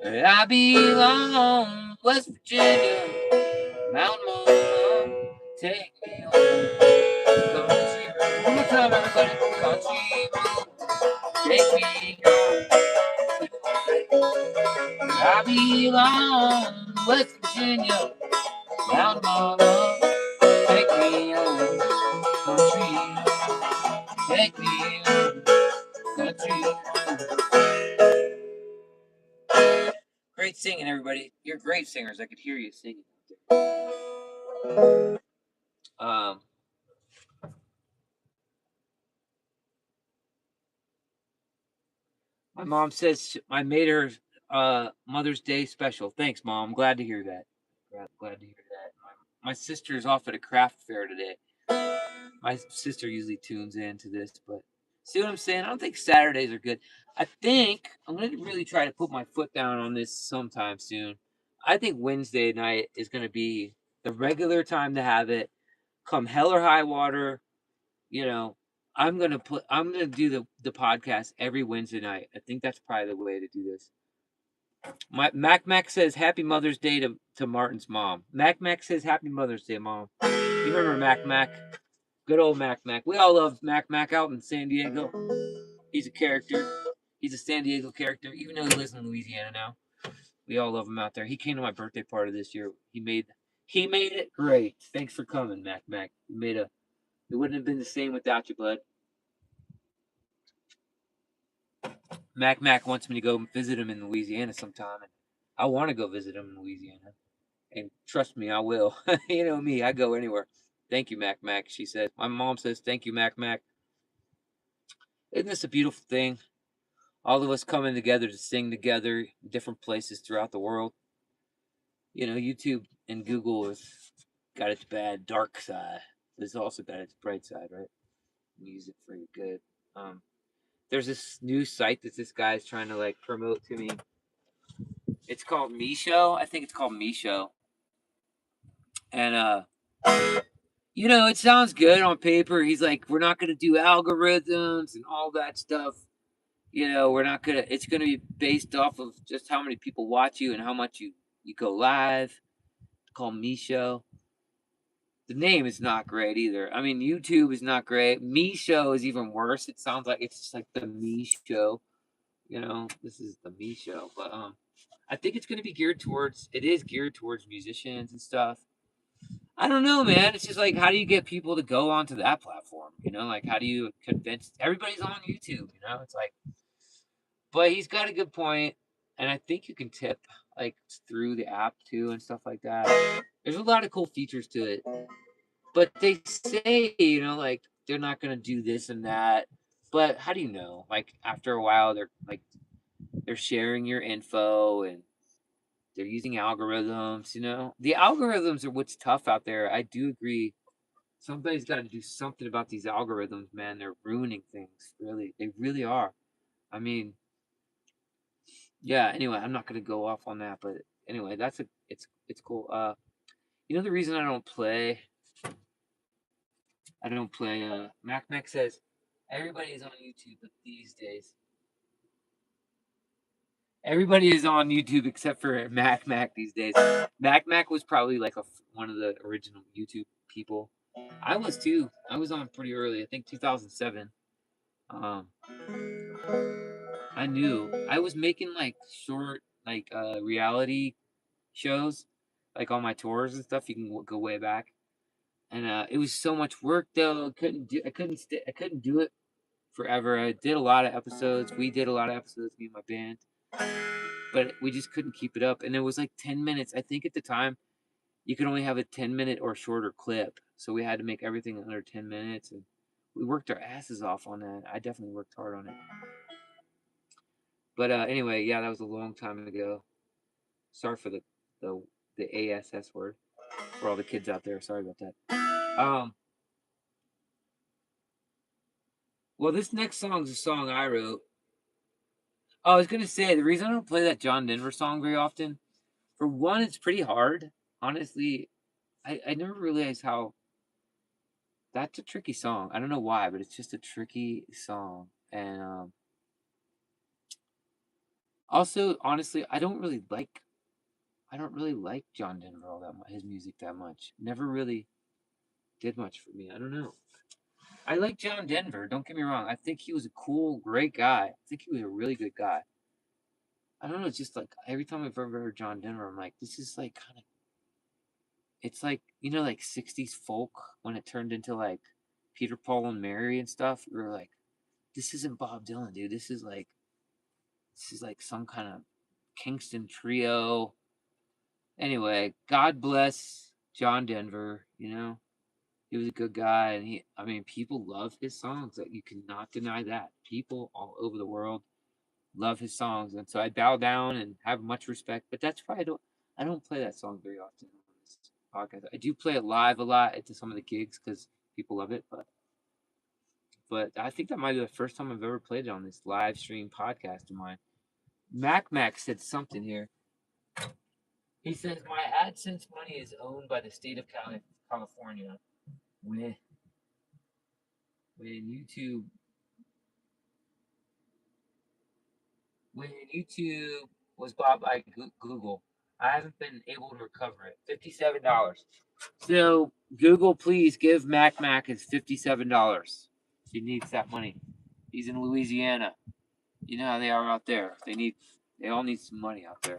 where I belong. West Virginia, Mountain Mama. Take me home, country road. One more time, everybody. Country road. Take me home to a place where I belong. West Virginia, Mountain Mama. Take me home, country road. Take me home, country road. Great singing, everybody. You're great singers. I could hear you singing. Um, my mom says I made her Mother's Day special. Thanks, Mom. I'm glad to hear that. Glad to hear that. My sister's off at a craft fair today. My sister usually tunes in to this, but see what I'm saying? I don't think Saturdays are good. I think I'm going to really try to put my foot down on this sometime soon. I think Wednesday night is going to be the regular time to have it. Come hell or high water, you know, I'm gonna do the podcast every Wednesday night. I think that's probably the way to do this. My Mac says Happy Mother's Day to Martin's mom. Mac says Happy Mother's Day, Mom. You remember Mac? Good old Mac. We all love Mac out in San Diego. He's a character. He's a San Diego character, even though he lives in Louisiana now. We all love him out there. He came to my birthday party this year. He made it great. Thanks for coming, Mac. It wouldn't have been the same without you, bud. Mac wants me to go visit him in Louisiana sometime, and I want to go visit him in Louisiana. And trust me, I will. You know me, I go anywhere. Thank you, Mac. She says. My mom says, thank you, Mac. Isn't this a beautiful thing? All of us coming together to sing together in different places throughout the world. You know, YouTube and Google has got its bad dark side. It's also got its bright side, right? Use it for your good. There's this new site that this guy's trying to like promote to me. It's called Misho. I think it's called Misho. And you know, it sounds good on paper. He's like, we're not gonna do algorithms and all that stuff. You know, it's gonna be based off of just how many people watch you and how much you go live. It's called Misho. The name is not great either. I mean, YouTube is not great. Misho is even worse. It sounds like it's just like the Me Show. You know, this is the Me Show. But I think it's gonna be geared towards musicians and stuff. I don't know, man. It's just like, how do you get people to go onto that platform? You know, like, how do you convince everybody's on YouTube? You know, it's like, but he's got a good point, and I think you can tip like through the app too and stuff like that. There's a lot of cool features to it, but they say, you know, like they're not gonna do this and that. But how do you know? Like after a while, they're sharing your info and they're using algorithms. You know, the algorithms are what's tough out there. I do agree. Somebody's got to do something about these algorithms, man. They're ruining things. Really, they really are. I mean, yeah. Anyway, I'm not gonna go off on that, but anyway, it's cool. You know the reason I don't play. Mac says everybody's on YouTube these days. Everybody is on YouTube except for Mac these days. Mac was probably like one of the original YouTube people. I was too. I was on pretty early. I think 2007. Um, I knew I was making like short like reality shows, like on my tours and stuff. You can go way back, and it was so much work though. I couldn't do it forever. I did a lot of episodes. We did a lot of episodes, me and my band, but we just couldn't keep it up. And it was like 10 minutes. I think at the time you could only have a 10-minute or shorter clip, so we had to make everything under 10 minutes, and we worked our asses off on that. I definitely worked hard on it. But anyway, yeah, that was a long time ago. Sorry for the the ASS word for all the kids out there. Sorry about that. Well, this next song is a song I wrote. Oh, I was gonna say the reason I don't play that John Denver song very often, for one, it's pretty hard. Honestly, I never realized how that's a tricky song. I don't know why, but it's just a tricky song. And also, honestly, I don't really like John Denver all that much, his music that much. Never really did much for me. I don't know. I like John Denver. Don't get me wrong. I think he was a cool, great guy. I think he was a really good guy. I don't know. It's just like every time I've ever heard John Denver, I'm like, this is like kind of. It's like like '60s folk when it turned into like Peter, Paul, and Mary and stuff. We were like, this isn't Bob Dylan, dude. This is like some kind of Kingston trio. Anyway, God bless John Denver. He was a good guy, and I mean, people love his songs. Like, you cannot deny that. People all over the world love his songs, and so I bow down and have much respect. But that's why I don't play that song very often on this podcast. I do play it live a lot at some of the gigs because people love it, but I think that might be the first time I've ever played it on this live stream podcast of mine. Mac said something here. He says my AdSense money is owned by the state of California. When YouTube was bought by Google, I haven't been able to recover it. $57. So Google, please give Mac his $57. He needs that money. He's in Louisiana. You know how they are out there. They all need some money out there.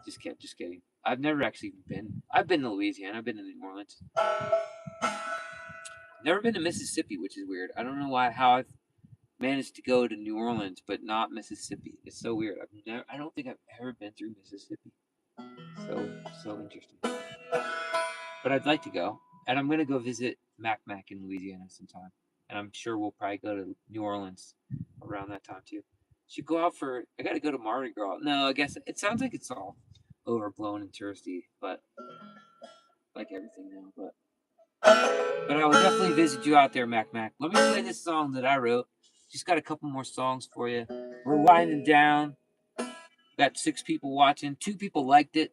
Just kidding. I've never actually been. I've been to Louisiana. I've been to New Orleans. Never been to Mississippi, which is weird. I don't know how I've managed to go to New Orleans but not Mississippi. It's so weird. I don't think I've ever been through Mississippi. So interesting. But I'd like to go, and I'm gonna go visit Mac in Louisiana sometime, and I'm sure we'll probably go to New Orleans around that time too. Should go out for. I gotta go to Mardi Gras. No, I guess it sounds like it's all overblown and touristy, but like everything now. But I will definitely visit you out there, Mac. Let me play this song that I wrote. Just got a couple more songs for you. We're winding down. Got 6 people watching. 2 people liked it.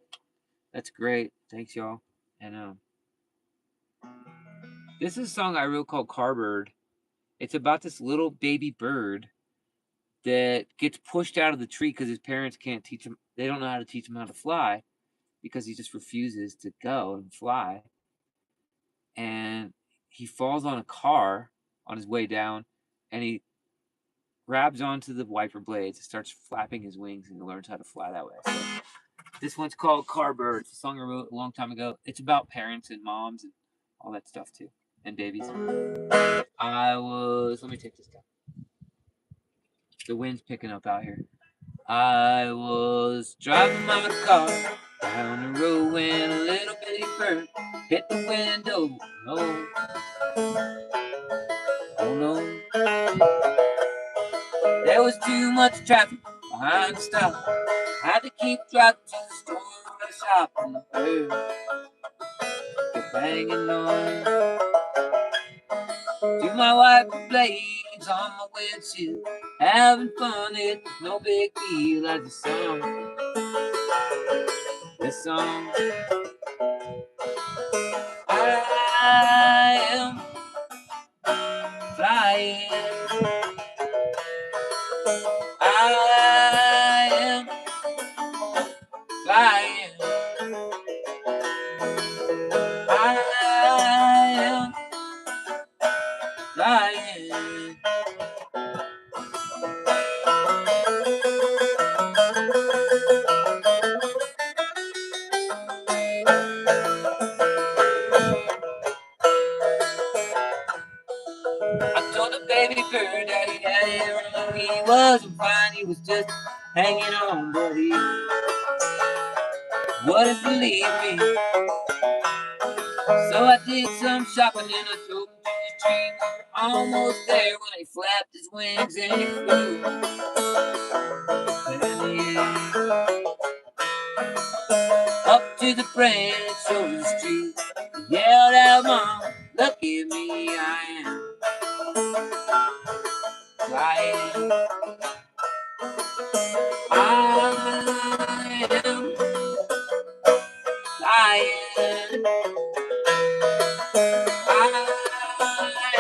That's great. Thanks, y'all. And this is a song I wrote called Carbird. It's about this little baby bird that gets pushed out of the tree because his parents can't teach him. They don't know how to teach him how to fly because he just refuses to go and fly. And he falls on a car on his way down, and he grabs onto the wiper blades and starts flapping his wings, and he learns how to fly that way. So this one's called Carbird. It's a song I wrote a long time ago. It's about parents and moms and all that stuff too, and babies. Let me take this down. The wind's picking up out here. I was driving my car down the road when a little bitty bird hit the window. Oh no. There was too much traffic behind the stop. I had to keep driving to the store and shop, and the bird kept banging on. To my wiper blades on my windshield, having fun, it's no big deal as a song. This song, I am flying. I am flying. I told the baby bird that he had it wrong. He wasn't fine, he was just hanging on, but he wouldn't believe me. So I did some shopping and I drove him to the tree. Almost there when he flapped his wings and he flew. And in the air, up to the branch over the street. He yelled out, "Mom, look at me, I am flying. I am flying. I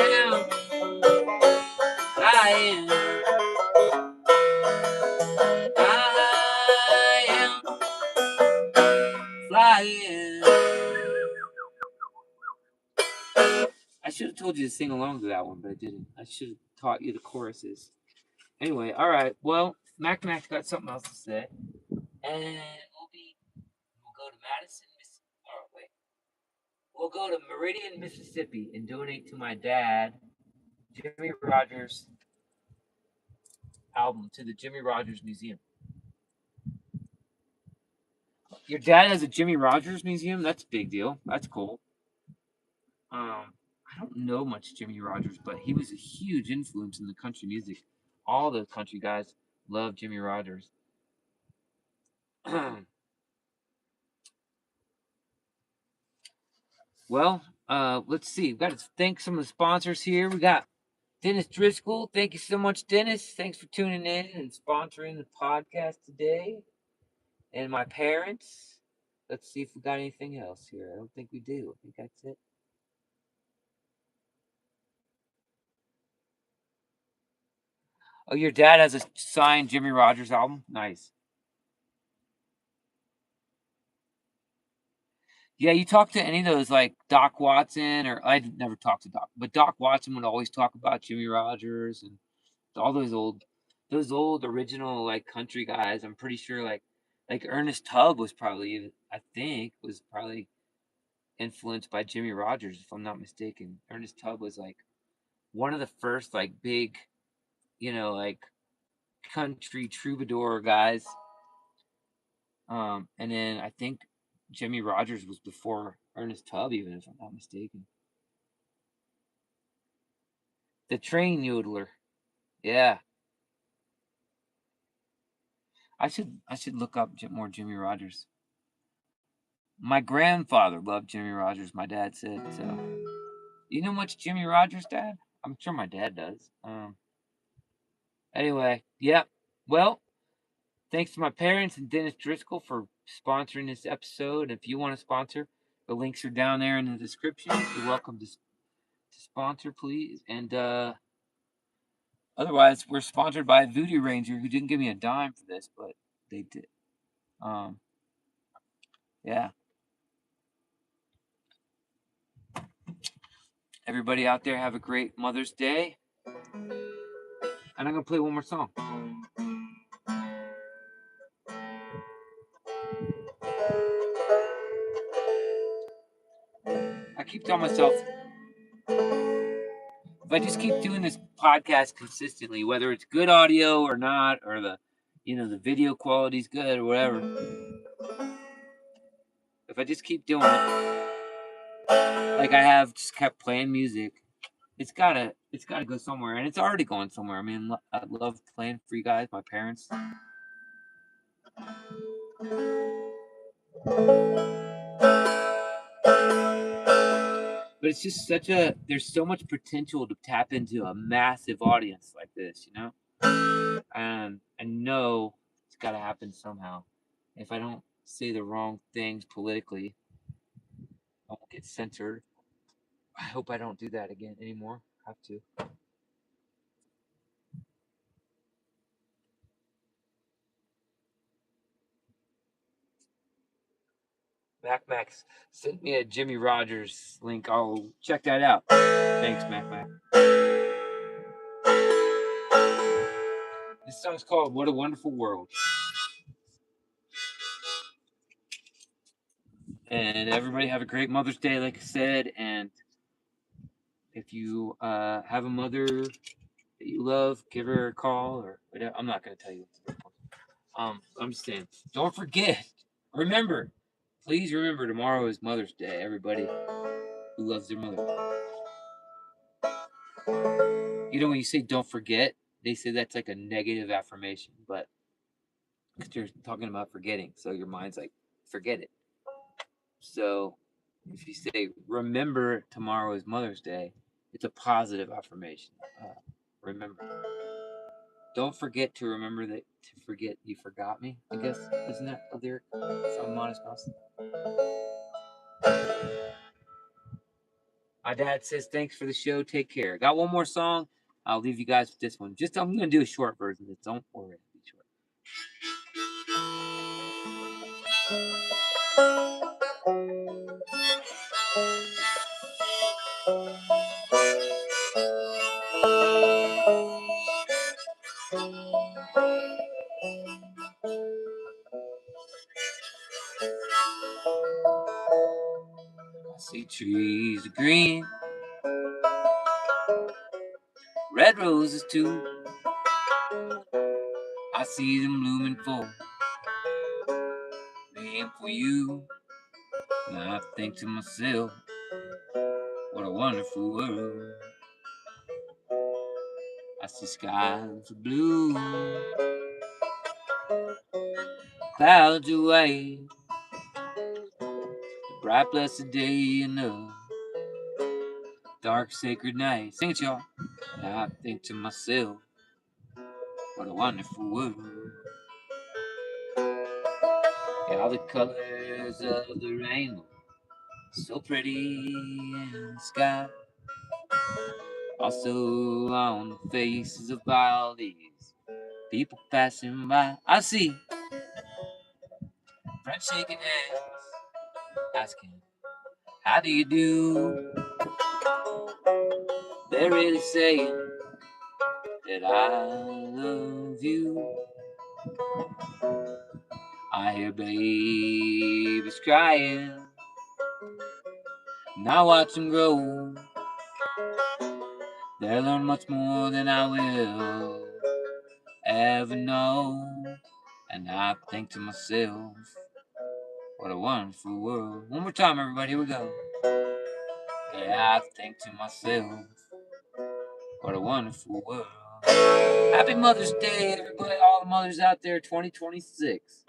am flying. I am flying." I should have told you to sing along to that one, but I didn't. I should have taught you the choruses. Anyway, all right. Well, Mac's got something else to say, and we'll go to Madison, Miss. Oh wait, we'll go to Meridian, Mississippi, and donate to my dad Jimmy Rogers album to the Jimmy Rogers Museum. Your dad has a Jimmy Rogers museum? That's a big deal. That's cool. I don't know much Jimmy Rogers, but he was a huge influence in the country music. All the country guys love Jimmy Rogers. Well, let's see. We've got to thank some of the sponsors here. We got Dennis Driscoll. Thank you so much, Dennis. Thanks for tuning in and sponsoring the podcast today. And my parents. Let's see if we got anything else here. I don't think we do. I think that's it. Oh, your dad has a signed Jimmy Rogers album? Nice. Yeah, you talk to any of those like Doc Watson, or I'd never talked to Doc, but Doc Watson would always talk about Jimmy Rogers and all those old original like country guys. I'm pretty sure like Ernest Tubb was probably, I think, was probably influenced by Jimmy Rogers, if I'm not mistaken. Ernest Tubb was like one of the first like big, like country troubadour guys. And then I think Jimmy Rogers was before Ernest Tubb, even if I'm not mistaken. The train yodeler. Yeah. I should look up more Jimmy Rogers. My grandfather loved Jimmy Rogers, my dad said. So, you know much Jimmy Rogers, Dad? I'm sure my dad does. Anyway, yeah. Well, thanks to my parents and Dennis Driscoll for sponsoring this episode. If you want to sponsor, the links are down there in the description. You're welcome to sponsor, please. And otherwise, we're sponsored by Voodoo Ranger, who didn't give me a dime for this, but they did. Yeah. Everybody out there have a great Mother's Day. And I'm going to play one more song. I keep telling myself, if I just keep doing this podcast consistently, whether it's good audio or not, or the video quality's good or whatever, if I just keep doing it, like I have just kept playing music, it's gotta go somewhere, and it's already going somewhere. I mean, I love playing for you guys, my parents. But it's just there's so much potential to tap into a massive audience like this, and I know it's got to happen somehow. If I don't say the wrong things politically, I won't get censored. I hope I don't do that again anymore. Have to. Max sent me a Jimmy Rogers link. I'll check that out. Thanks, Mac. This song's called What a Wonderful World. And everybody have a great Mother's Day, like I said. And if you have a mother that you love, give her a call or whatever. I'm not going to tell you what to do. I'm just saying, don't forget. Remember, please remember, tomorrow is Mother's Day. Everybody who loves their mother. You know, when you say don't forget, they say that's like a negative affirmation, but because you're talking about forgetting, so your mind's like, forget it. So if you say remember tomorrow is Mother's Day, it's a positive affirmation. Remember. Don't forget to remember that to forget you forgot me. I guess isn't that a lyric from Modest Mouse? My dad says thanks for the show. Take care. Got one more song. I'll leave you guys with this one. I'm gonna do a short version. Don't worry, it'll be short. I see trees of green, red roses too. I see them blooming for me and for you. And I think to myself, what a wonderful world. I see skies of blue, clouds of white, the bright blessed day and the dark sacred night. Sing it, y'all. And I think to myself, what a wonderful world. Yeah, all the colors of the rainbow, so pretty in the sky. Also on the faces of all these people passing by. I see friends shaking hands, asking, how do you do? They're really saying that I love you. I hear babies crying, and I watch them grow. They'll learn much more than I will ever know. And I think to myself, what a wonderful world. One more time, everybody, here we go. Yeah, I think to myself, what a wonderful world. Happy Mother's Day, everybody, all the mothers out there, 2026.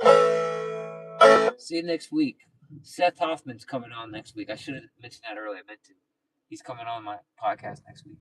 See you next week. Seth Hoffman's coming on next week. I should have mentioned that earlier. I meant to. He's coming on my podcast next week.